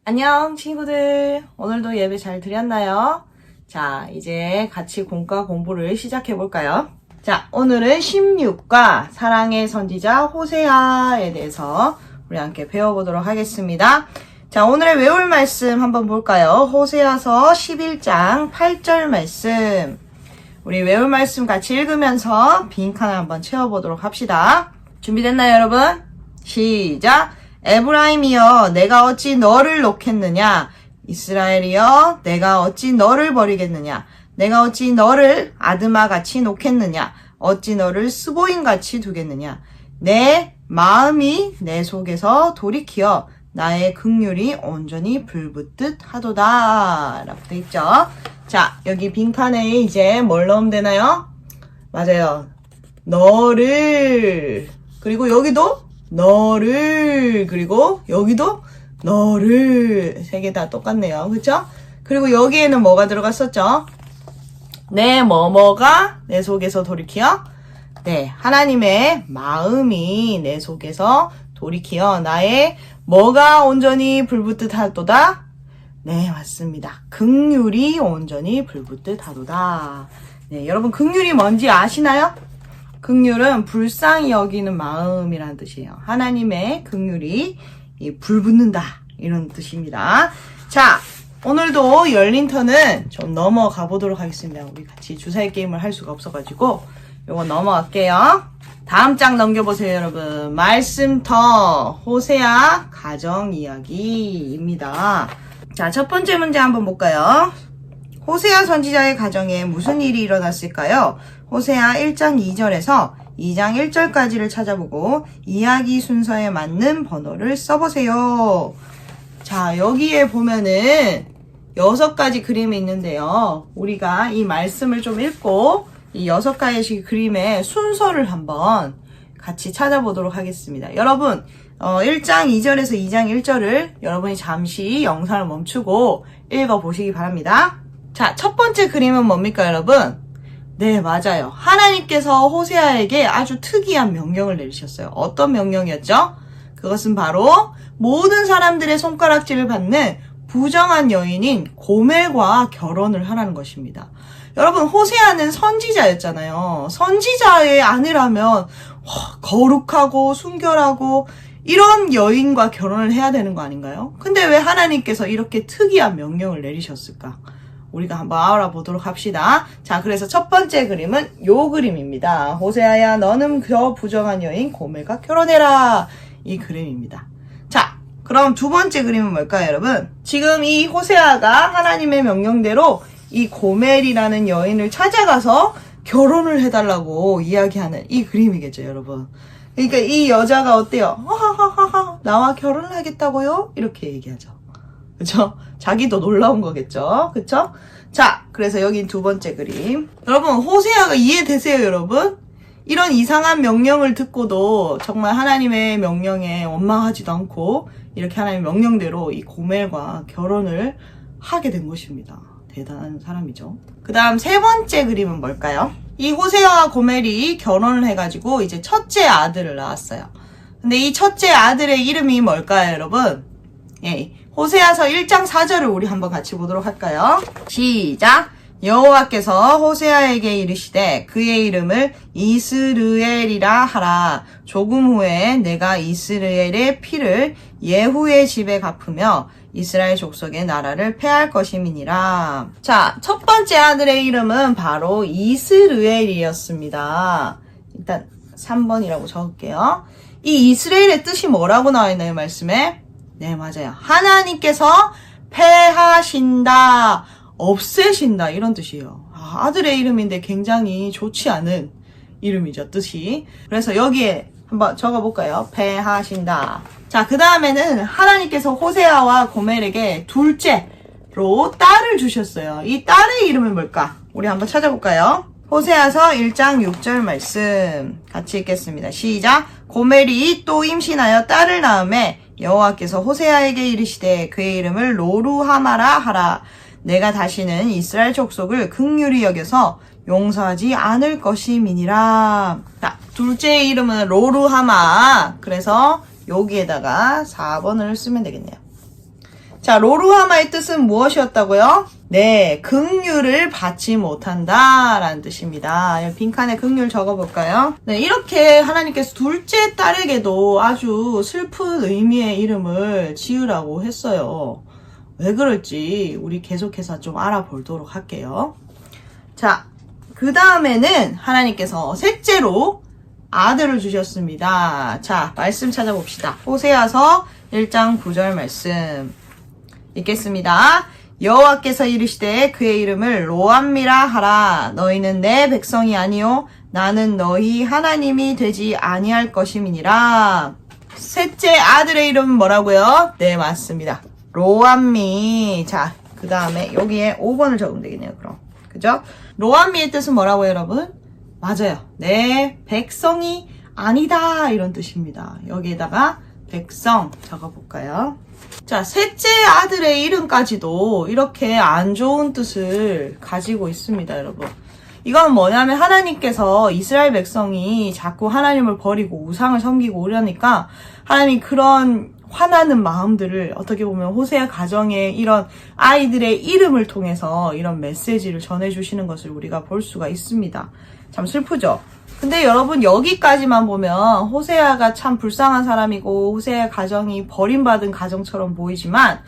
안녕 친구들, 오늘도 예배 잘 드렸나요? 자, 이제 같이 공과 공부를 시작해 볼까요? 자, 오늘은 16과 사랑의 선지자 호세아에 대해서 우리 함께 배워보도록 하겠습니다. 자, 오늘의 외울 말씀 한번 볼까요? 호세아서 11장 8절 말씀. 우리 외울 말씀 같이 읽으면서 빈칸을 한번 채워보도록 합시다. 준비됐나요, 여러분? 시작! 에브라임이여 내가 어찌 너를 놓겠느냐, 이스라엘이여 내가 어찌 너를 버리겠느냐, 내가 어찌 너를 아드마같이 놓겠느냐, 어찌 너를 스보임같이 두겠느냐, 내 마음이 내 속에서 돌이키어 나의 긍휼이 온전히 불붙듯 하도다 라고 돼 있죠. 자, 여기 빈칸에 이제 뭘 넣으면 되나요? 맞아요, 너를, 그리고 여기도 너를, 그리고 여기도 너를, 세 개 다 똑같네요. 그쵸? 그리고 여기에는 뭐가 들어갔었죠? 내 뭐뭐가 내 속에서 돌이키어? 네, 하나님의 마음이 내 속에서 돌이키어 나의 뭐가 온전히 불붙듯 하도다? 네, 맞습니다. 긍휼이 온전히 불붙듯 하도다. 네, 여러분 긍휼이 뭔지 아시나요? 긍휼은 불쌍히 여기는 마음이라는 뜻이에요. 하나님의 긍휼이 불붙는다 이런 뜻입니다. 자, 오늘도 열린 턴은 좀 넘어가 보도록 하겠습니다. 우리 같이 주사위 게임을 할 수가 없어가지고 요거 넘어갈게요. 다음 장 넘겨보세요, 여러분. 말씀터 호세아 가정이야기입니다. 자, 첫 번째 문제 한번 볼까요? 호세아 선지자의 가정에 무슨 일이 일어났을까요? 호세아 1장 2절에서 2장 1절까지를 찾아보고 이야기 순서에 맞는 번호를 써보세요. 자, 여기에 보면은 6가지 그림이 있는데요. 우리가 이 말씀을 좀 읽고 이 6가지 그림의 순서를 한번 같이 찾아보도록 하겠습니다. 여러분, 1장 2절에서 2장 1절을 여러분이 잠시 영상을 멈추고 읽어보시기 바랍니다. 자, 첫 번째 그림은 뭡니까, 여러분? 네, 맞아요. 하나님께서 호세아에게 아주 특이한 명령을 내리셨어요. 어떤 명령이었죠? 그것은 바로 모든 사람들의 손가락질을 받는 부정한 여인인 고멜과 결혼을 하라는 것입니다. 여러분, 호세아는 선지자였잖아요. 선지자의 아내라면 거룩하고 순결하고 이런 여인과 결혼을 해야 되는 거 아닌가요? 근데 왜 하나님께서 이렇게 특이한 명령을 내리셨을까? 우리가 한번 알아보도록 합시다. 자, 그래서 첫 번째 그림은 요 그림입니다. 호세아야 너는 그 부정한 여인 고멜과 결혼해라. 이 그림입니다. 자, 그럼 두 번째 그림은 뭘까요, 여러분? 지금 이 호세아가 하나님의 명령대로 이 고멜이라는 여인을 찾아가서 결혼을 해달라고 이야기하는 이 그림이겠죠, 여러분. 그러니까 이 여자가 어때요? 하하하하, 나와 결혼을 하겠다고요? 이렇게 얘기하죠. 그쵸? 자기도 놀라운 거겠죠? 그쵸? 자, 그래서 여긴 두 번째 그림. 여러분, 호세아가 이해되세요, 여러분? 이런 이상한 명령을 듣고도 정말 하나님의 명령에 원망하지도 않고 이렇게 하나님의 명령대로 이 고멜과 결혼을 하게 된 것입니다. 대단한 사람이죠. 그 다음 세 번째 그림은 뭘까요? 이 호세아와 고멜이 결혼을 해가지고 이제 첫째 아들을 낳았어요. 근데 이 첫째 아들의 이름이 뭘까요, 여러분? 예, 호세아서 1장 4절을 우리 한번 같이 보도록 할까요? 시작! 여호와께서 호세아에게 이르시되 그의 이름을 이스르엘이라 하라. 조금 후에 내가 이스라엘의 피를 예후의 집에 갚으며 이스라엘 족속의 나라를 패할 것임이니라. 자, 첫 번째 아들의 이름은 바로 이스르엘이었습니다. 일단 3번이라고 적을게요. 이 이스라엘의 뜻이 뭐라고 나와 있나요, 말씀에? 네, 맞아요. 하나님께서 패하신다, 없애신다, 이런 뜻이에요. 아들의 이름인데 굉장히 좋지 않은 이름이죠, 뜻이. 그래서 여기에 한번 적어볼까요? 패하신다. 자, 그 다음에는 하나님께서 호세아와 고멜에게 둘째로 딸을 주셨어요. 이 딸의 이름은 뭘까? 우리 한번 찾아볼까요? 호세아서 1장 6절 말씀 같이 읽겠습니다. 시작! 고멜이 또 임신하여 딸을 낳음에 여호와께서 호세아에게 이르시되 그의 이름을 로루하마라 하라. 내가 다시는 이스라엘 족속을 긍휼히 여겨서 용서하지 않을 것임이니라. 자, 둘째의 이름은 로루하마. 그래서 여기에다가 4번을 쓰면 되겠네요. 자, 로루하마의 뜻은 무엇이었다고요? 네, 긍휼을 받지 못한다 라는 뜻입니다. 빈칸에 긍휼 적어볼까요? 네, 이렇게 하나님께서 둘째 딸에게도 아주 슬픈 의미의 이름을 지으라고 했어요. 왜 그럴지 우리 계속해서 좀 알아보도록 할게요. 자, 그 다음에는 하나님께서 셋째로 아들을 주셨습니다. 자, 말씀 찾아봅시다. 호세아서 1장 9절 말씀 읽겠습니다. 여호와께서 이르시되 그의 이름을 로암미라 하라. 너희는 내 백성이 아니요 나는 너희 하나님이 되지 아니할 것임이니라. 셋째 아들의 이름은 뭐라고요? 네, 맞습니다. 로암미. 자, 그 다음에 여기에 5번을 적으면 되겠네요. 그럼 그죠? 로암미의 뜻은 뭐라고요, 여러분? 맞아요. 네, 백성이 아니다 이런 뜻입니다. 여기에다가 백성 적어볼까요? 자, 셋째 아들의 이름까지도 이렇게 안 좋은 뜻을 가지고 있습니다, 여러분. 이건 뭐냐면 하나님께서 이스라엘 백성이 자꾸 하나님을 버리고 우상을 섬기고 이러니까 하나님이 그런 화나는 마음들을 어떻게 보면 호세아 가정의 이런 아이들의 이름을 통해서 이런 메시지를 전해주시는 것을 우리가 볼 수가 있습니다. 참 슬프죠? 근데 여러분 여기까지만 보면 호세아가 참 불쌍한 사람이고 호세아 가정이 버림받은 가정처럼 보이지만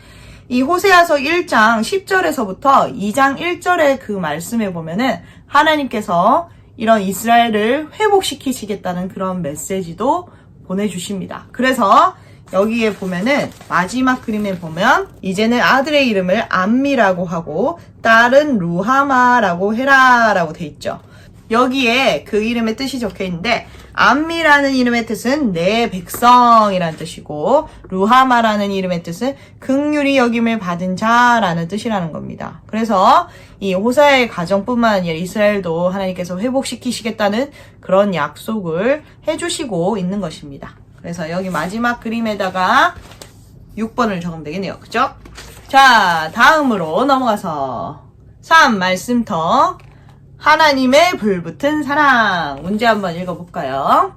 이 호세아서 1장 10절에서부터 2장 1절의 그 말씀에 보면은 하나님께서 이런 이스라엘을 회복시키시겠다는 그런 메시지도 보내주십니다. 그래서 여기에 보면은 마지막 그림에 보면 이제는 아들의 이름을 암미라고 하고 딸은 루하마라고 해라 라고 돼 있죠. 여기에 그 이름의 뜻이 적혀 있는데 암미라는 이름의 뜻은 내 백성이라는 뜻이고 루하마라는 이름의 뜻은 긍휼히 여김을 받은 자라는 뜻이라는 겁니다. 그래서 이 호세아의 가정뿐만 아니라 이스라엘도 하나님께서 회복시키시겠다는 그런 약속을 해주시고 있는 것입니다. 그래서 여기 마지막 그림에다가 6번을 적으면 되겠네요. 그죠? 자, 다음으로 넘어가서 3 말씀 더 하나님의 불붙은 사랑. 문제 한번 읽어볼까요?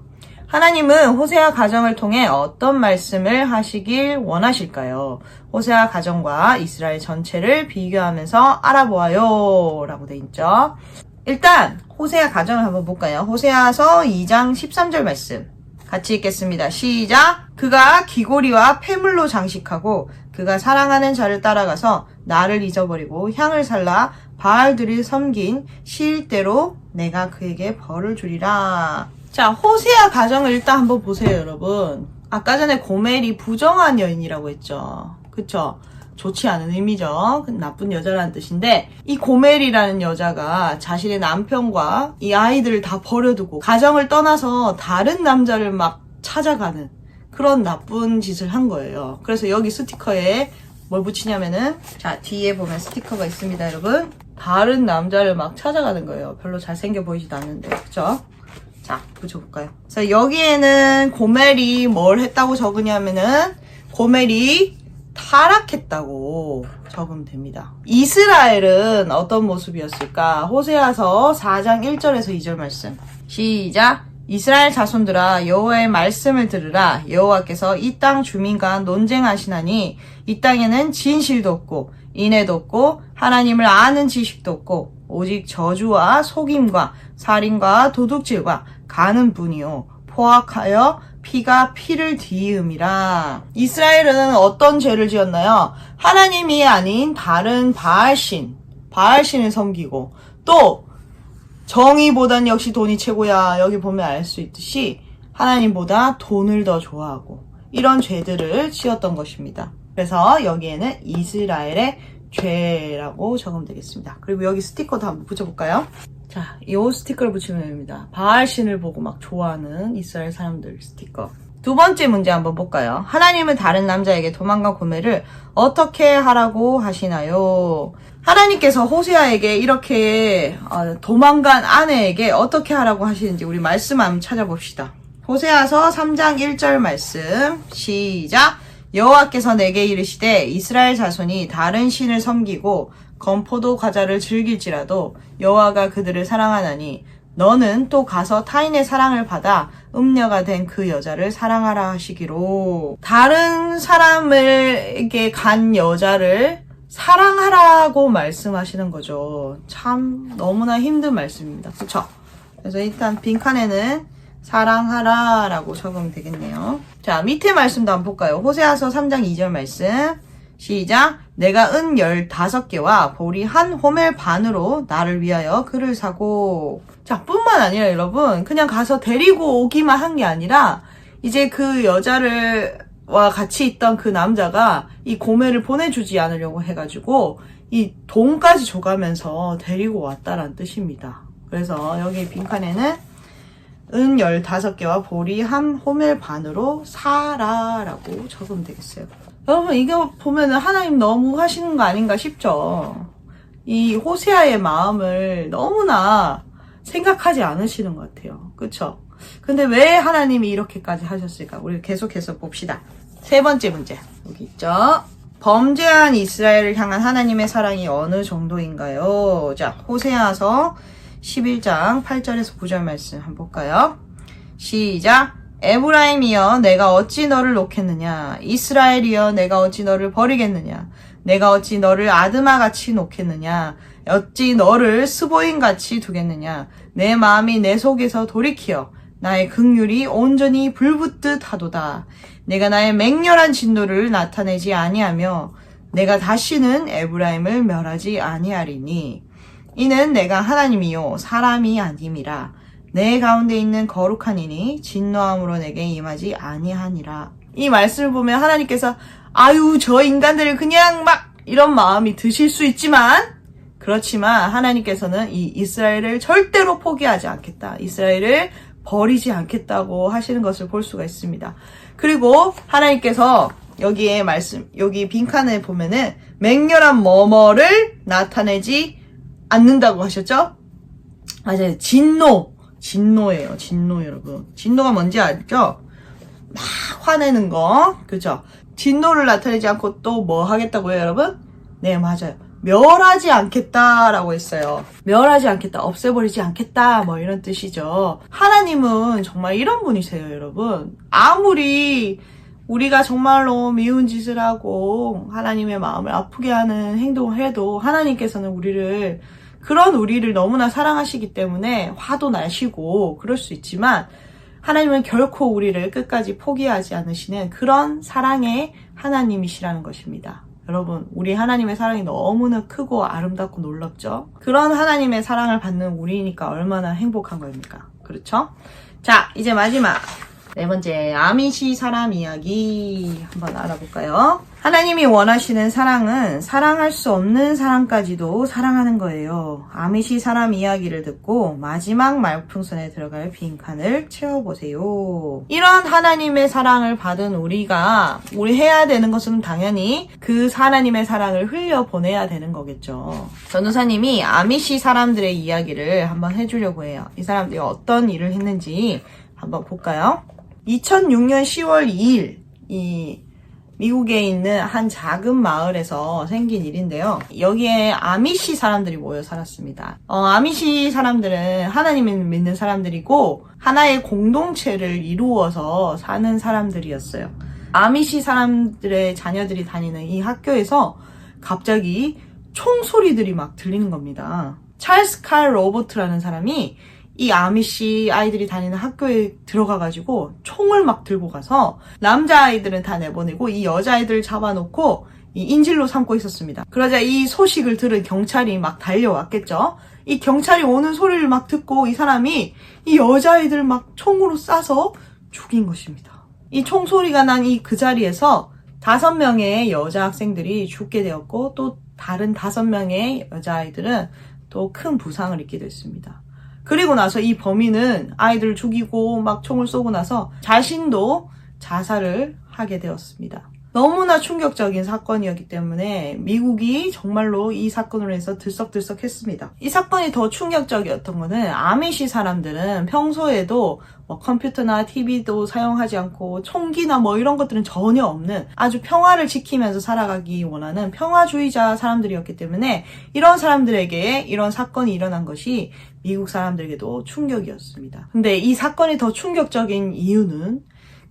하나님은 호세아 가정을 통해 어떤 말씀을 하시길 원하실까요? 호세아 가정과 이스라엘 전체를 비교하면서 알아보아요 라고 돼 있죠. 일단 호세아 가정을 한번 볼까요? 호세아서 2장 13절 말씀 같이 읽겠습니다. 시작! 그가 귀고리와 폐물로 장식하고 그가 사랑하는 자를 따라가서 나를 잊어버리고 향을 살라 바알들을 섬긴 시일대로 내가 그에게 벌을 주리라. 자, 호세아 가정을 일단 한번 보세요, 여러분. 아까 전에 고멜이 부정한 여인이라고 했죠. 그쵸? 좋지 않은 의미죠. 나쁜 여자라는 뜻인데 이 고멜이라는 여자가 자신의 남편과 이 아이들을 다 버려두고 가정을 떠나서 다른 남자를 막 찾아가는 그런 나쁜 짓을 한 거예요. 그래서 여기 스티커에 뭘 붙이냐면은 자, 뒤에 보면 스티커가 있습니다, 여러분. 다른 남자를 막 찾아가는 거예요. 별로 잘생겨 보이지도 않는데, 그쵸? 자, 붙여볼까요? 그래서 여기에는 고멜이 뭘 했다고 적으냐면은 고멜이 타락했다고 적으면 됩니다. 이스라엘은 어떤 모습이었을까? 호세아서 4장 1절에서 2절 말씀 시작! 이스라엘 자손들아 여호와의 말씀을 들으라. 여호와께서 이 땅 주민과 논쟁하시나니 이 땅에는 진실도 없고 인애도 없고 하나님을 아는 지식도 없고 오직 저주와 속임과 살인과 도둑질과 가는 뿐이요 포악하여 피가 피를 뒤이음이라. 이스라엘은 어떤 죄를 지었나요? 하나님이 아닌 다른 바알신을 섬기고 또 정의보단 역시 돈이 최고야. 여기 보면 알 수 있듯이 하나님보다 돈을 더 좋아하고 이런 죄들을 지었던 것입니다. 그래서 여기에는 이스라엘의 죄라고 적으면 되겠습니다. 그리고 여기 스티커도 한번 붙여볼까요? 자, 이 스티커를 붙이면 됩니다. 바알신을 보고 막 좋아하는 이스라엘 사람들 스티커. 두 번째 문제 한번 볼까요? 하나님은 다른 남자에게 도망간 고멜을 어떻게 하라고 하시나요? 하나님께서 호세아에게 이렇게 도망간 아내에게 어떻게 하라고 하시는지 우리 말씀 한번 찾아봅시다. 호세아서 3장 1절 말씀 시작! 여호와께서 내게 이르시되 이스라엘 자손이 다른 신을 섬기고 건포도 과자를 즐길지라도 여호와가 그들을 사랑하나니 너는 또 가서 타인의 사랑을 받아 음녀가 된 그 여자를 사랑하라 하시기로. 다른 사람에게 간 여자를 사랑하라고 말씀하시는 거죠. 참 너무나 힘든 말씀입니다. 그쵸? 그래서 일단 빈칸에는 사랑하라 라고 적으면 되겠네요. 자, 밑에 말씀도 한번 볼까요? 호세아서 3장 2절 말씀. 시작. 내가 은 15개와 보리 한 호멜 반으로 나를 위하여 그를 사고. 자, 뿐만 아니라 여러분, 그냥 가서 데리고 오기만 한 게 아니라 이제 그 여자와 같이 있던 그 남자가 이 고멜을 보내주지 않으려고 해가지고 이 돈까지 줘가면서 데리고 왔다라는 뜻입니다. 그래서 여기 빈칸에는 은 15개와 보리 한 호멜 반으로 사라 라고 적으면 되겠어요. 여러분, 이거 보면은 하나님 너무 하시는 거 아닌가 싶죠? 이 호세아의 마음을 너무나 생각하지 않으시는 것 같아요. 그쵸? 근데 왜 하나님이 이렇게까지 하셨을까? 우리 계속해서 봅시다. 세 번째 문제. 여기 있죠? 범죄한 이스라엘을 향한 하나님의 사랑이 어느 정도인가요? 자, 호세아서 11장 8절에서 9절 말씀 한번 볼까요? 시작. 에브라임이여 내가 어찌 너를 놓겠느냐. 이스라엘이여 내가 어찌 너를 버리겠느냐. 내가 어찌 너를 아드마같이 놓겠느냐. 어찌 너를 스보임같이 두겠느냐. 내 마음이 내 속에서 돌이키어 나의 긍휼이 온전히 불붙듯 하도다. 내가 나의 맹렬한 진노를 나타내지 아니하며 내가 다시는 에브라임을 멸하지 아니하리니 이는 내가 하나님이요 사람이 아님이라. 내 가운데 있는 거룩한 이니 진노함으로 내게 임하지 아니하니라. 이 말씀을 보면 하나님께서 아유 저 인간들을 그냥 막 이런 마음이 드실 수 있지만, 그렇지만 하나님께서는 이 이스라엘을 절대로 포기하지 않겠다. 이스라엘을 버리지 않겠다고 하시는 것을 볼 수가 있습니다. 그리고 하나님께서 여기에 말씀, 여기 빈칸에 보면은 맹렬한 뭐뭐를 나타내지 않는다고 하셨죠? 맞아요. 진노예요. 진노 여러분. 진노가 뭔지 알죠? 막 화내는 거. 그죠? 진노를 나타내지 않고 또 뭐 하겠다고요, 여러분? 네, 맞아요. 멸하지 않겠다라고 했어요. 멸하지 않겠다, 없애버리지 않겠다, 뭐 이런 뜻이죠. 하나님은 정말 이런 분이세요, 여러분. 아무리 우리가 정말로 미운 짓을 하고 하나님의 마음을 아프게 하는 행동을 해도 하나님께서는 그런 우리를 너무나 사랑하시기 때문에 화도 나시고 그럴 수 있지만, 하나님은 결코 우리를 끝까지 포기하지 않으시는 그런 사랑의 하나님이시라는 것입니다. 여러분, 우리 하나님의 사랑이 너무나 크고 아름답고 놀랍죠? 그런 하나님의 사랑을 받는 우리니까 얼마나 행복한 겁니까? 그렇죠? 자, 이제 마지막 네 번째, 아미시 사람 이야기 한번 알아볼까요? 하나님이 원하시는 사랑은 사랑할 수 없는 사람까지도 사랑하는 거예요. 아미시 사람 이야기를 듣고 마지막 말풍선에 들어갈 빈칸을 채워보세요. 이런 하나님의 사랑을 받은 우리 해야 되는 것은 당연히 그 하나님의 사랑을 흘려보내야 되는 거겠죠. 전도사님이 아미시 사람들의 이야기를 한번 해주려고 해요. 이 사람들이 어떤 일을 했는지 한번 볼까요? 2006년 10월 2일 이 미국에 있는 한 작은 마을에서 생긴 일인데요. 여기에 아미시 사람들이 모여 살았습니다. 아미시 사람들은 하나님을 믿는 사람들이고 하나의 공동체를 이루어서 사는 사람들이었어요. 아미시 사람들의 자녀들이 다니는 이 학교에서 갑자기 총소리들이 막 들리는 겁니다. 찰스 칼 로버트라는 사람이 이 아미시 아이들이 다니는 학교에 들어가가지고 총을 막 들고 가서 남자아이들은 다 내보내고 이 여자아이들을 잡아놓고 이 인질로 삼고 있었습니다. 그러자 이 소식을 들은 경찰이 막 달려왔겠죠. 이 경찰이 오는 소리를 막 듣고 이 사람이 이 여자아이들을 막 총으로 쏴서 죽인 것입니다. 이 총소리가 난 그 자리에서 5명의 여자 학생들이 죽게 되었고 또 다른 5명의 여자아이들은 또 큰 부상을 입게 됐습니다. 그리고 나서 이 범인은 아이들을 죽이고 막 총을 쏘고 나서 자신도 자살을 하게 되었습니다. 너무나 충격적인 사건이었기 때문에 미국이 정말로 이 사건으로 해서 들썩들썩했습니다. 이 사건이 더 충격적이었던 거는 아미시 사람들은 평소에도 뭐 컴퓨터나 TV도 사용하지 않고 총기나 뭐 이런 것들은 전혀 없는 아주 평화를 지키면서 살아가기 원하는 평화주의자 사람들이었기 때문에 이런 사람들에게 이런 사건이 일어난 것이 미국 사람들에게도 충격이었습니다. 근데 이 사건이 더 충격적인 이유는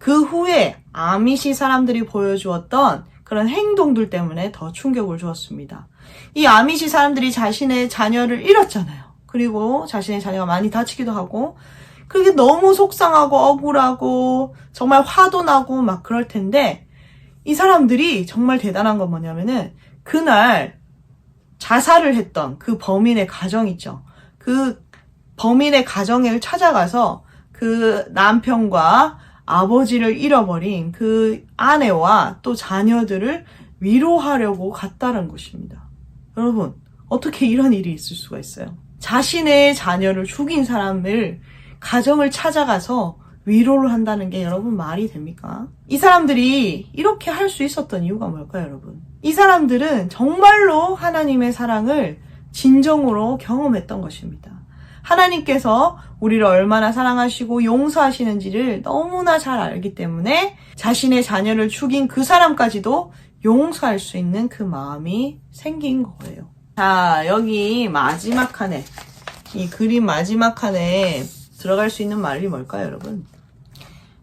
그 후에 아미시 사람들이 보여주었던 그런 행동들 때문에 더 충격을 주었습니다. 이 아미시 사람들이 자신의 자녀를 잃었잖아요. 그리고 자신의 자녀가 많이 다치기도 하고 그게 너무 속상하고 억울하고 정말 화도 나고 막 그럴 텐데 이 사람들이 정말 대단한 건 뭐냐면은 그날 자살을 했던 그 범인의 가정 있죠. 그 범인의 가정을 찾아가서 그 남편과 아버지를 잃어버린 그 아내와 또 자녀들을 위로하려고 갔다는 것입니다. 여러분, 어떻게 이런 일이 있을 수가 있어요? 자신의 자녀를 죽인 사람을 가정을 찾아가서 위로를 한다는 게 여러분 말이 됩니까? 이 사람들이 이렇게 할 수 있었던 이유가 뭘까요, 여러분? 이 사람들은 정말로 하나님의 사랑을 진정으로 경험했던 것입니다. 하나님께서 우리를 얼마나 사랑하시고 용서하시는지를 너무나 잘 알기 때문에 자신의 자녀를 죽인 그 사람까지도 용서할 수 있는 그 마음이 생긴 거예요. 자, 여기 마지막 칸에, 이 그림 마지막 칸에 들어갈 수 있는 말이 뭘까요, 여러분?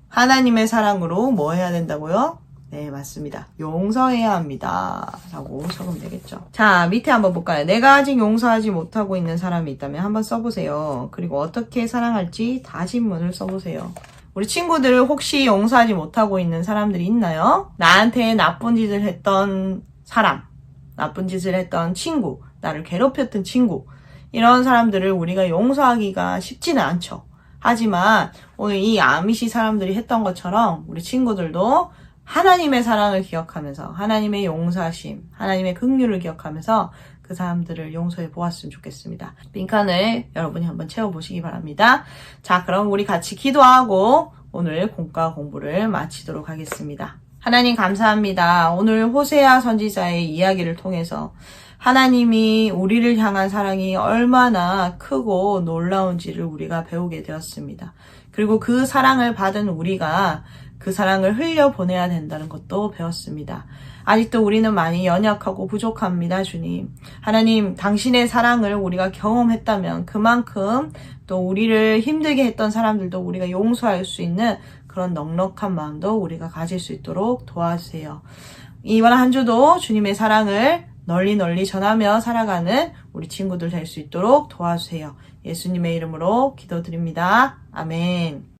하나님의 사랑으로 뭐 해야 된다고요? 네, 맞습니다. 용서해야 합니다. 라고 적으면 되겠죠. 자, 밑에 한번 볼까요? 내가 아직 용서하지 못하고 있는 사람이 있다면 한번 써보세요. 그리고 어떻게 사랑할지 다짐문을 써보세요. 우리 친구들 혹시 용서하지 못하고 있는 사람들이 있나요? 나한테 나쁜 짓을 했던 사람, 나쁜 짓을 했던 친구, 나를 괴롭혔던 친구, 이런 사람들을 우리가 용서하기가 쉽지는 않죠. 하지만 오늘 이 아미시 사람들이 했던 것처럼 우리 친구들도 하나님의 사랑을 기억하면서 하나님의 용서하심, 하나님의 긍휼을 기억하면서 그 사람들을 용서해 보았으면 좋겠습니다. 빈칸을 여러분이 한번 채워보시기 바랍니다. 자, 그럼 우리 같이 기도하고 오늘 공과 공부를 마치도록 하겠습니다. 하나님 감사합니다. 오늘 호세아 선지자의 이야기를 통해서 하나님이 우리를 향한 사랑이 얼마나 크고 놀라운지를 우리가 배우게 되었습니다. 그리고 그 사랑을 받은 우리가 그 사랑을 흘려보내야 된다는 것도 배웠습니다. 아직도 우리는 많이 연약하고 부족합니다, 주님. 하나님, 당신의 사랑을 우리가 경험했다면 그만큼 또 우리를 힘들게 했던 사람들도 우리가 용서할 수 있는 그런 넉넉한 마음도 우리가 가질 수 있도록 도와주세요. 이번 한 주도 주님의 사랑을 널리 전하며 살아가는 우리 친구들 될 수 있도록 도와주세요. 예수님의 이름으로 기도드립니다. 아멘.